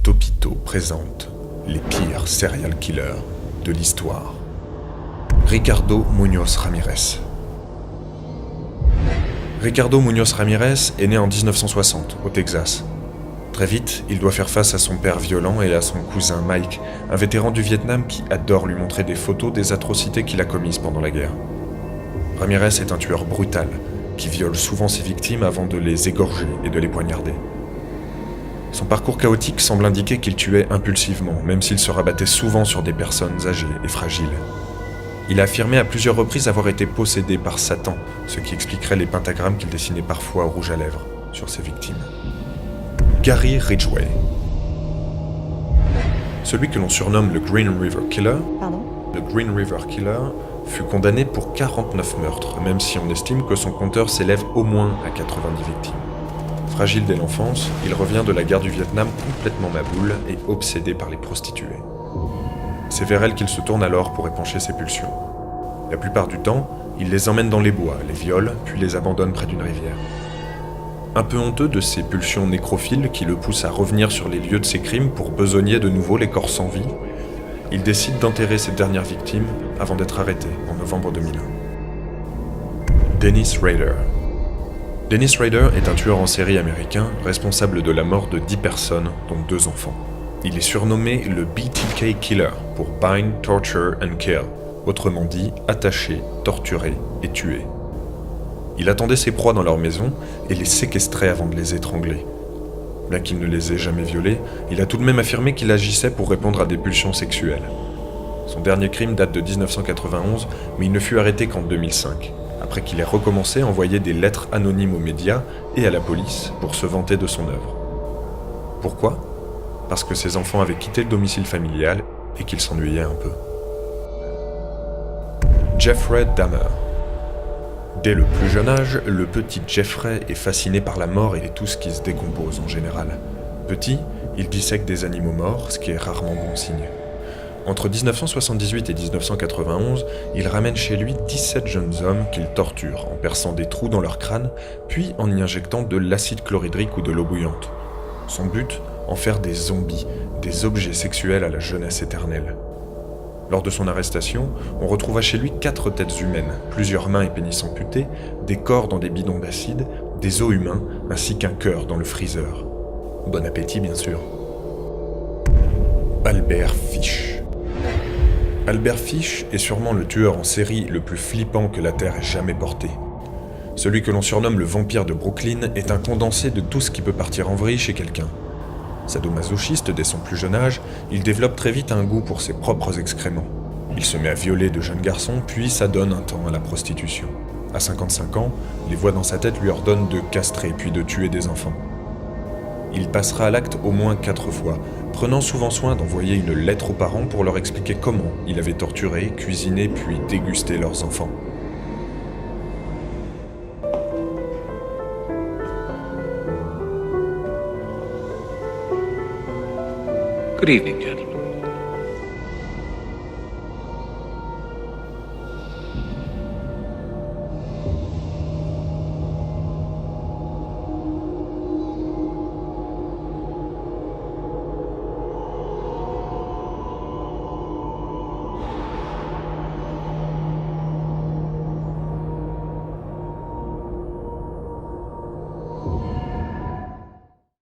Topito présente les pires serial killers de l'histoire. Ricardo Muñoz Ramirez. Ricardo Muñoz Ramirez est né en 1960, au Texas. Très vite, il doit faire face à son père violent et à son cousin Mike, un vétéran du Vietnam qui adore lui montrer des photos des atrocités qu'il a commises pendant la guerre. Ramirez est un tueur brutal, qui viole souvent ses victimes avant de les égorger et de les poignarder. Son parcours chaotique semble indiquer qu'il tuait impulsivement, même s'il se rabattait souvent sur des personnes âgées et fragiles. Il a affirmé à plusieurs reprises avoir été possédé par Satan, ce qui expliquerait les pentagrammes qu'il dessinait parfois au rouge à lèvres sur ses victimes. Gary Ridgway. Celui que l'on surnomme le Green River Killer, fut condamné pour 49 meurtres, même si on estime que son compteur s'élève au moins à 90 victimes. Fragile dès l'enfance, il revient de la guerre du Vietnam complètement maboule et obsédé par les prostituées. C'est vers elles qu'il se tourne alors pour épancher ses pulsions. La plupart du temps, il les emmène dans les bois, les viole, puis les abandonne près d'une rivière. Un peu honteux de ses pulsions nécrophiles qui le poussent à revenir sur les lieux de ses crimes pour besogner de nouveau les corps sans vie, il décide d'enterrer ses dernières victimes avant d'être arrêté en novembre 2001. Dennis Rader. Dennis Rader est un tueur en série américain responsable de la mort de 10 personnes, dont 2 enfants. Il est surnommé le BTK Killer pour Bind, Torture and Kill, autrement dit attacher, torturer et tuer. Il attendait ses proies dans leur maison et les séquestrait avant de les étrangler. Bien qu'il ne les ait jamais violées, il a tout de même affirmé qu'il agissait pour répondre à des pulsions sexuelles. Son dernier crime date de 1991, mais il ne fut arrêté qu'en 2005, après qu'il ait recommencé à envoyer des lettres anonymes aux médias et à la police pour se vanter de son œuvre. Pourquoi ? Parce que ses enfants avaient quitté le domicile familial et qu'il s'ennuyait un peu. Jeffrey Dahmer. Dès le plus jeune âge, le petit Jeffrey est fasciné par la mort et tout ce qui se décompose en général. Petit, il dissèque des animaux morts, ce qui est rarement bon signe. Entre 1978 et 1991, il ramène chez lui 17 jeunes hommes qu'il torture en perçant des trous dans leur crâne, puis en y injectant de l'acide chlorhydrique ou de l'eau bouillante. Son but, en faire des zombies, des objets sexuels à la jeunesse éternelle. Lors de son arrestation, on retrouva chez lui 4 têtes humaines, plusieurs mains et pénis amputés, des corps dans des bidons d'acide, des os humains, ainsi qu'un cœur dans le freezer. Bon appétit, bien sûr. Albert Fish. Albert Fish est sûrement le tueur en série le plus flippant que la Terre ait jamais porté. Celui que l'on surnomme le vampire de Brooklyn est un condensé de tout ce qui peut partir en vrille chez quelqu'un. Sadomasochiste dès son plus jeune âge, il développe très vite un goût pour ses propres excréments. Il se met à violer de jeunes garçons, puis s'adonne un temps à la prostitution. À 55 ans, les voix dans sa tête lui ordonnent de castrer puis de tuer des enfants. Il passera à l'acte au moins 4 fois, prenant souvent soin d'envoyer une lettre aux parents pour leur expliquer comment il avait torturé, cuisiné puis dégusté leurs enfants. Good evening, gentlemen.